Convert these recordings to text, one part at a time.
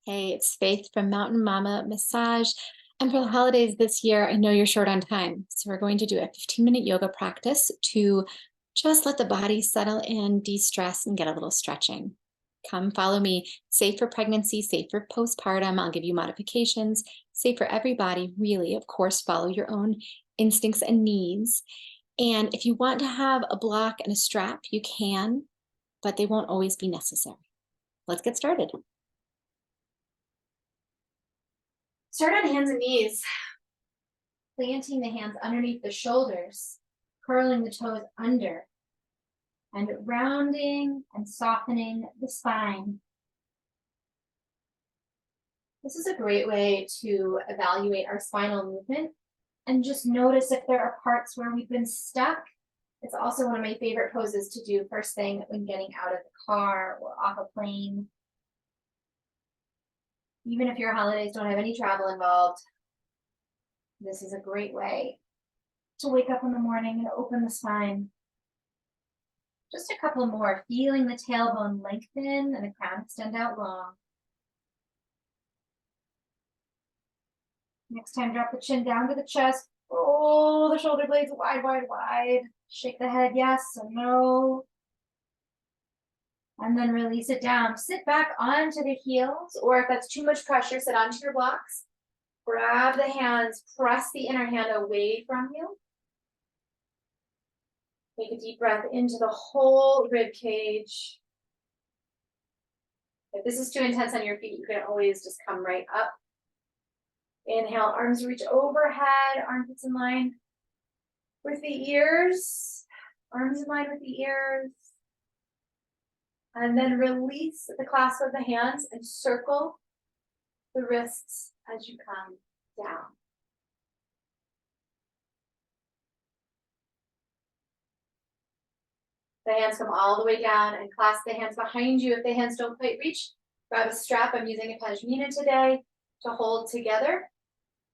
Hey, it's Faith from Mountain Mama Massage. And for the holidays this year, I know you're short on time. So we're going to do a 15-minute yoga practice to just let the body settle in, de-stress, and get a little stretching. Come follow me. Safe for pregnancy, safe for postpartum. I'll give you modifications. Safe for everybody, really. Of course, follow your own instincts and needs. And if you want to have a block and a strap, you can, but they won't always be necessary. Let's get started. Start on hands and knees, planting the hands underneath the shoulders, curling the toes under, and rounding and softening the spine. This is a great way to evaluate our spinal movement and just notice if there are parts where we've been stuck. It's also one of my favorite poses to do first thing when getting out of the car or off a plane. Even if your holidays don't have any travel involved, this is a great way to wake up in the morning and open the spine. Just a couple more, feeling the tailbone lengthen and the crown extend out long. Next time, drop the chin down to the chest. Roll the shoulder blades wide, wide, wide. Shake the head yes or no. And then release it down. Sit back onto the heels, or if that's too much pressure, sit onto your blocks. Grab the hands, press the inner hand away from you. Take a deep breath into the whole rib cage. If this is too intense on your feet, you can always just come right up. Inhale, arms reach overhead, armpits in line with the ears, arms in line with the ears. And then release the clasp of the hands and circle the wrists as you come down. The hands come all the way down and clasp the hands behind you. If the hands don't quite reach, grab a strap. I'm using a pashmina today to hold together.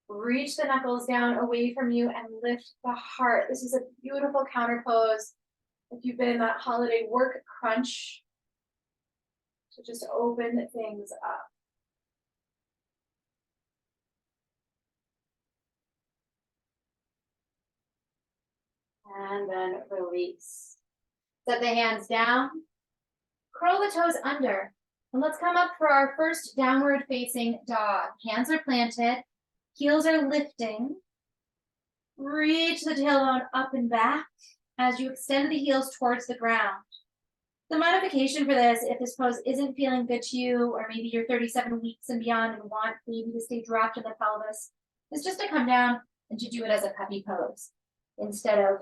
Reach the knuckles down away from you and lift the heart. This is a beautiful counter pose. If you've been in that holiday work crunch, to just open things up. And then release. Set the hands down. Curl the toes under. And let's come up for our first downward facing dog. Hands are planted. Heels are lifting. Reach the tailbone up and back as you extend the heels towards the ground. The modification for this, if this pose isn't feeling good to you, or maybe you're 37 weeks and beyond and want baby to stay dropped in the pelvis, is just to come down and to do it as a puppy pose instead of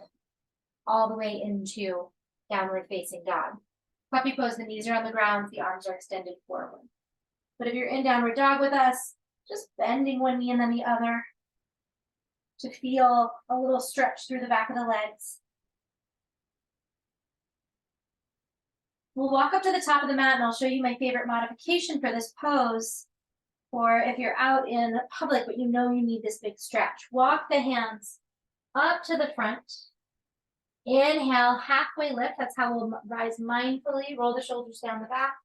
all the way into downward facing dog. Puppy pose, the knees are on the ground, the arms are extended forward. But if you're in downward dog with us, just bending one knee and then the other to feel a little stretch through the back of the legs. We'll walk up to the top of the mat and I'll show you my favorite modification for this pose. Or if you're out in public, but you know you need this big stretch. Walk the hands up to the front. Inhale, halfway lift. That's how we'll rise mindfully. Roll the shoulders down the back.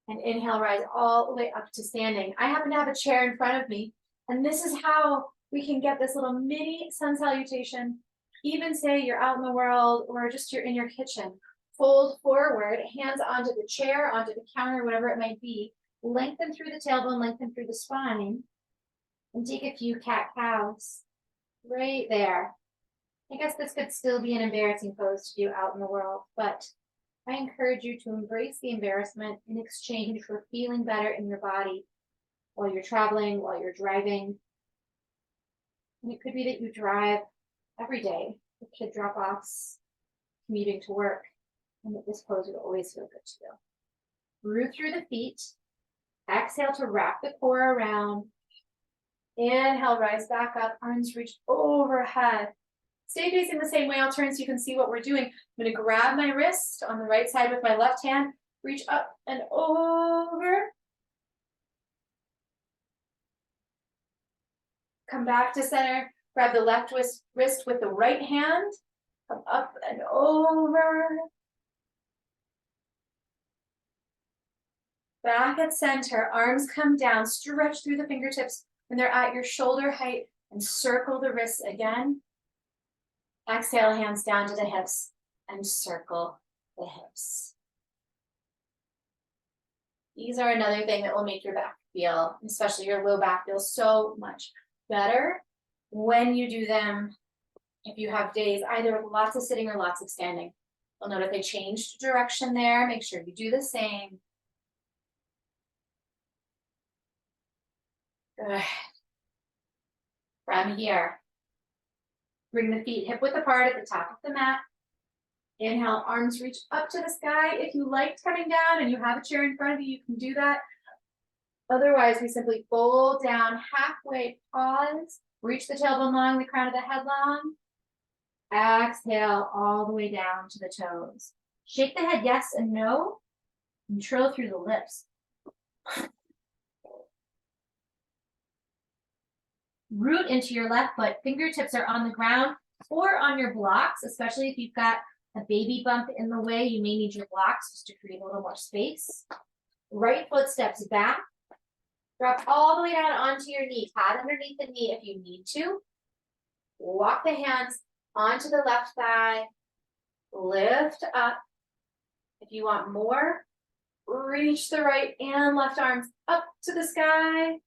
And inhale, rise all the way up to standing. I happen to have a chair in front of me. And this is how we can get this little mini sun salutation. Even say you're out in the world or just you're in your kitchen. Fold forward, hands onto the chair, onto the counter, whatever it might be. Lengthen through the tailbone, lengthen through the spine. And take a few cat-cows. Right there. I guess this could still be an embarrassing pose to do out in the world, but I encourage you to embrace the embarrassment in exchange for feeling better in your body while you're traveling, while you're driving. And it could be that you drive every day with kid drop-offs, commuting to work, and that this pose would always feel good to you. Root through the feet. Exhale to wrap the core around. Inhale, rise back up, arms reach overhead. Stay facing the same way. I'll turn so you can see what we're doing. I'm going to grab my wrist on the right side with my left hand, reach up and over. Come back to center, grab the left wrist with the right hand, come up and over. Back at center, arms come down, stretch through the fingertips when they're at your shoulder height and circle the wrists again. Exhale, hands down to the hips and circle the hips. These are another thing that will make your back feel, especially your low back, feel so much better when you do them. If you have days either with lots of sitting or lots of standing, you'll note if they changed direction there, make sure you do the same. Good. From here, bring the feet hip width apart at the top of the mat. Inhale, arms reach up to the sky. If you liked coming down and you have a chair in front of you, you can do that. Otherwise, we simply fold down halfway, pause, reach the tailbone long, the crown of the head long. Exhale all the way down to the toes. Shake the head yes and no, and trill through the lips. Root into your left foot. Fingertips are on the ground or on your blocks, especially if you've got a baby bump in the way. You may need your blocks just to create a little more space. Right foot steps back. Drop all the way down onto your knee. Pad underneath the knee if you need to. Walk the hands onto the left thigh. Lift up. If you want more, reach the right and left arms up to the sky.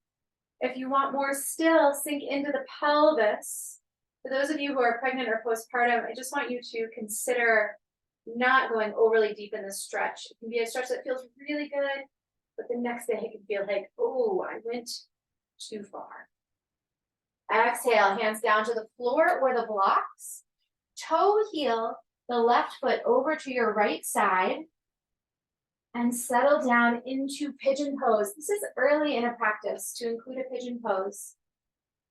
If you want more still, sink into the pelvis. For those of you who are pregnant or postpartum, I just want you to consider not going overly deep in this stretch. It can be a stretch that feels really good, but the next day it can feel like, oh, I went too far. Exhale, hands down to the floor or the blocks. Toe heel the left foot over to your right side and settle down into pigeon pose. This is early in a practice to include a pigeon pose.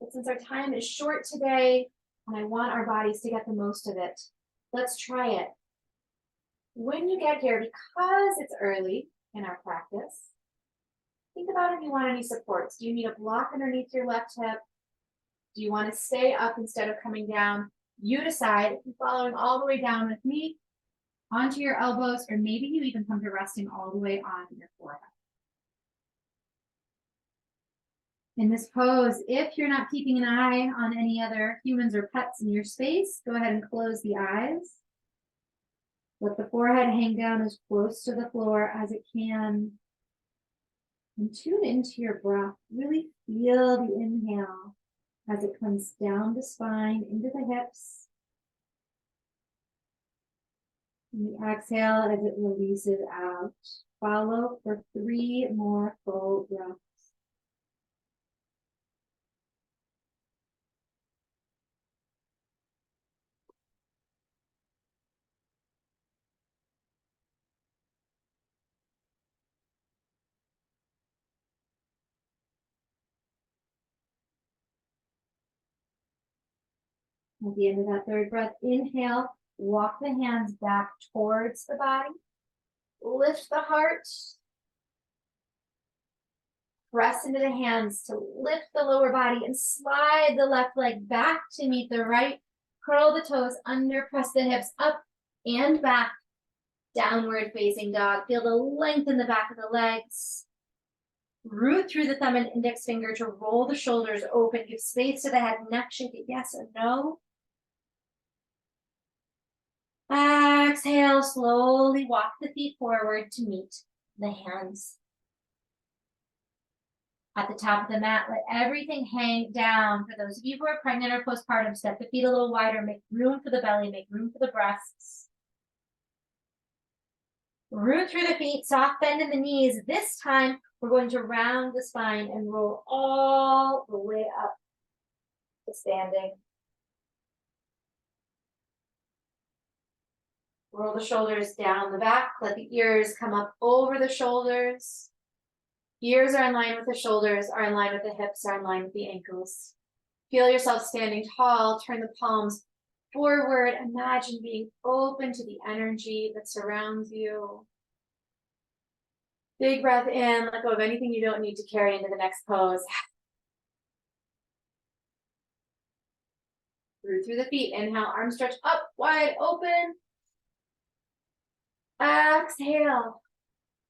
But since our time is short today, and I want our bodies to get the most of it, let's try it. When you get here, because it's early in our practice, think about if you want any supports. Do you need a block underneath your left hip? Do you want to stay up instead of coming down? You decide. If you're following all the way down with me, onto your elbows, or maybe you even come to resting all the way on your forehead. In this pose, if you're not keeping an eye on any other humans or pets in your space, go ahead and close the eyes. Let the forehead hang down as close to the floor as it can. And tune into your breath. Really feel the inhale as it comes down the spine, into the hips. And the exhale as it releases out. Follow for 3 more full breaths. At the end of that third breath, inhale, walk the hands back towards the body. Lift the heart. Press into the hands to lift the lower body and slide the left leg back to meet the right. Curl the toes under, press the hips up and back. Downward facing dog. Feel the length in the back of the legs. Root through the thumb and index finger to roll the shoulders open. Give space to the head and neck. Shake it yes or no. Exhale, slowly walk the feet forward to meet the hands. At the top of the mat, let everything hang down. For those of you who are pregnant or postpartum, step the feet a little wider, make room for the belly, make room for the breasts. Root through the feet, soft bend in the knees. This time, we're going to round the spine and roll all the way up to standing. Roll the shoulders down the back. Let the ears come up over the shoulders. Ears are in line with the shoulders, are in line with the hips, are in line with the ankles. Feel yourself standing tall. Turn the palms forward. Imagine being open to the energy that surrounds you. Big breath in. Let go of anything you don't need to carry into the next pose. Root through the feet. Inhale, arms stretch up, wide open. Exhale.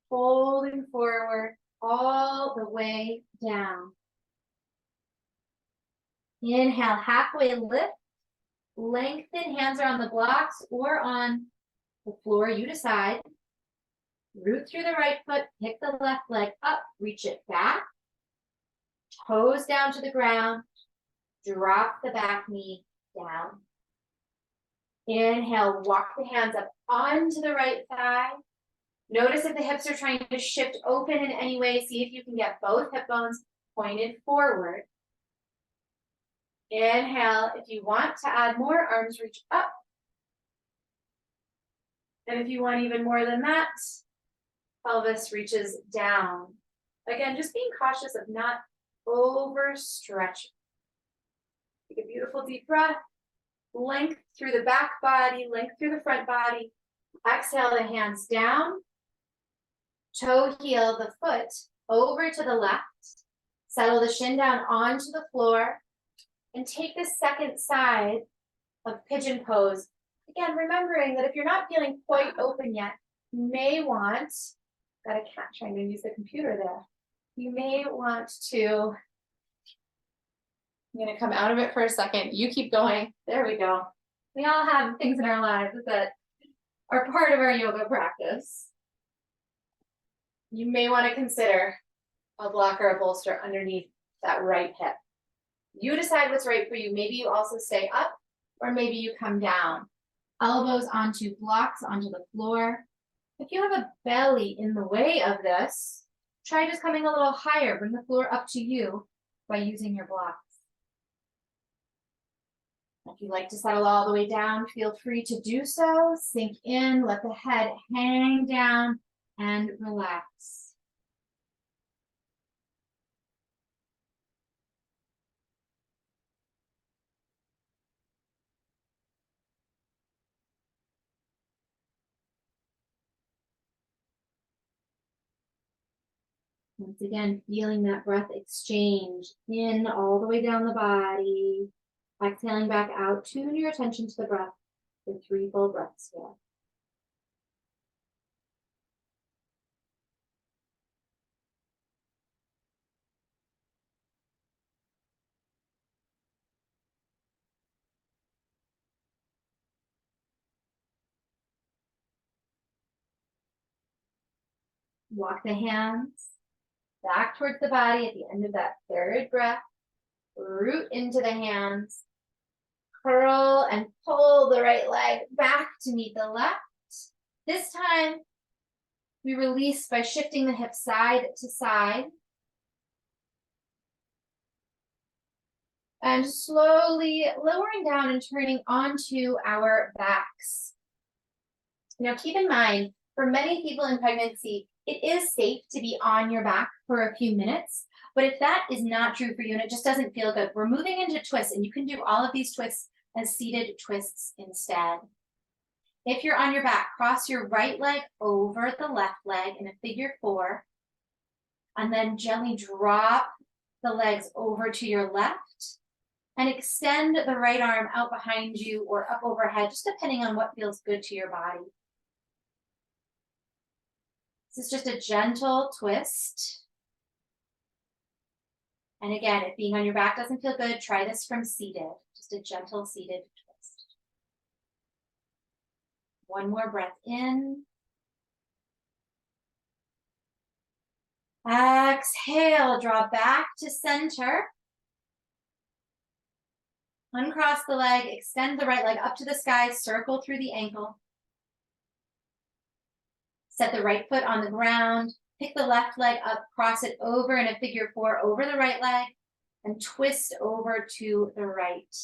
folding forward all the way down. Inhale, halfway lift. Lengthen, hands are on the blocks or on the floor, you decide. Root through the right foot, pick the left leg up, reach it back. Toes down to the ground. Drop the back knee down. Inhale, walk the hands up onto the right thigh. Notice if the hips are trying to shift open in any way. See if you can get both hip bones pointed forward. Inhale, if you want to add more, arms reach up. And if you want even more than that, pelvis reaches down. Again, just being cautious of not overstretching. Take a beautiful deep breath. Length through the back body, length through the front body. Exhale the hands down. Toe heel the foot over to the left. Settle the shin down onto the floor. And take the second side of pigeon pose. Again, remembering that if you're not feeling quite open yet, you may want, got a cat trying to use the computer there. You may want to, I'm gonna come out of it for a second. You keep going, there we go. We all have things in our lives that are part of our yoga practice. You may wanna consider a block or a bolster underneath that right hip. You decide what's right for you. Maybe you also stay up or maybe you come down. Elbows onto blocks, onto the floor. If you have a belly in the way of this, try just coming a little higher. Bring the floor up to you by using your blocks. If you like to settle all the way down, feel free to do so. Sink in, let the head hang down and relax. Once again, feeling that breath exchange in all the way down the body. Exhaling back out. Tune your attention to the breath for 3 full breaths here. Walk the hands back towards the body at the end of that 3rd breath. Root into the hands. Curl and pull the right leg back to meet the left. This time, we release by shifting the hips side to side. And slowly lowering down and turning onto our backs. Now keep in mind, for many people in pregnancy, it is safe to be on your back for a few minutes. But if that is not true for you and it just doesn't feel good, we're moving into twists, and you can do all of these twists as seated twists instead. If you're on your back, cross your right leg over the left leg in a figure 4, and then gently drop the legs over to your left and extend the right arm out behind you or up overhead, just depending on what feels good to your body. This is just a gentle twist. And again, if being on your back doesn't feel good, try this from seated, just a gentle seated twist. One more breath in. Exhale, draw back to center. Uncross the leg, extend the right leg up to the sky, circle through the ankle. Set the right foot on the ground, pick the left leg up, cross it over in a figure 4 over the right leg, and twist over to the right.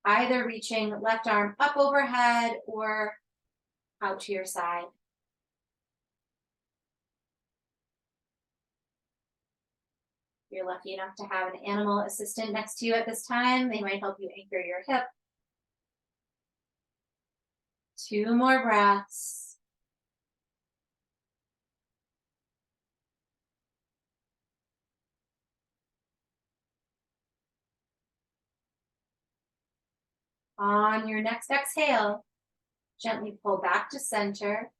Either reaching left arm up overhead or out to your side. If you're lucky enough to have an animal assistant next to you at this time, they might help you anchor your hip. 2 more breaths. On your next exhale, gently pull back to center.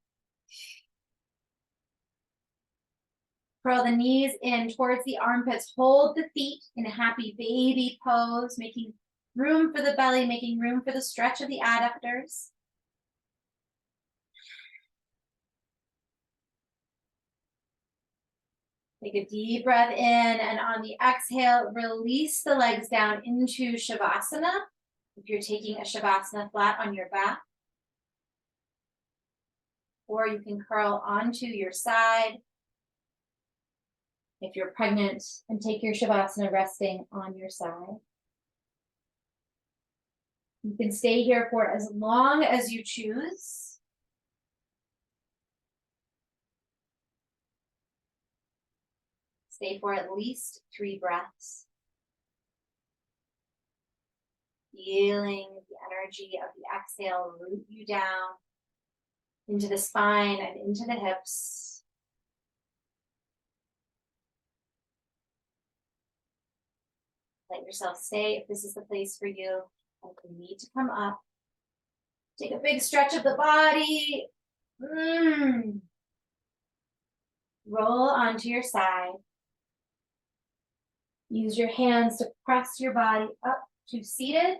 Curl the knees in towards the armpits. Hold the feet in a happy baby pose, making room for the belly, making room for the stretch of the adductors. Take a deep breath in, and on the exhale, release the legs down into Shavasana. If you're taking a Shavasana flat on your back, or you can curl onto your side if you're pregnant, and take your Shavasana resting on your side. You can stay here for as long as you choose. Stay for at least 3 breaths. Feeling the energy of the exhale root you down into the spine and into the hips. Let yourself stay if this is the place for you. And if you need to come up, take a big stretch of the body. Roll onto your side. Use your hands to press your body up to seated.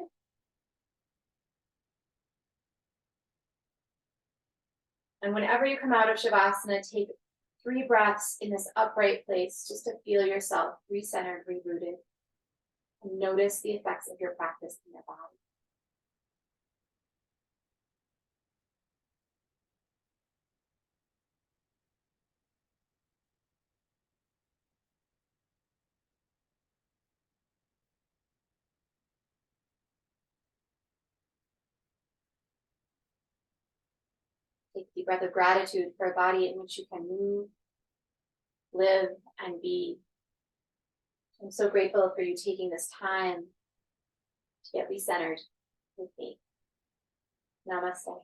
And whenever you come out of Shavasana, take 3 breaths in this upright place just to feel yourself recentered, rerouted. And notice the effects of your practice in your body. Take a deep breath of gratitude for a body in which you can move, live, and be. I'm so grateful for you taking this time to get recentered with me. Namaste.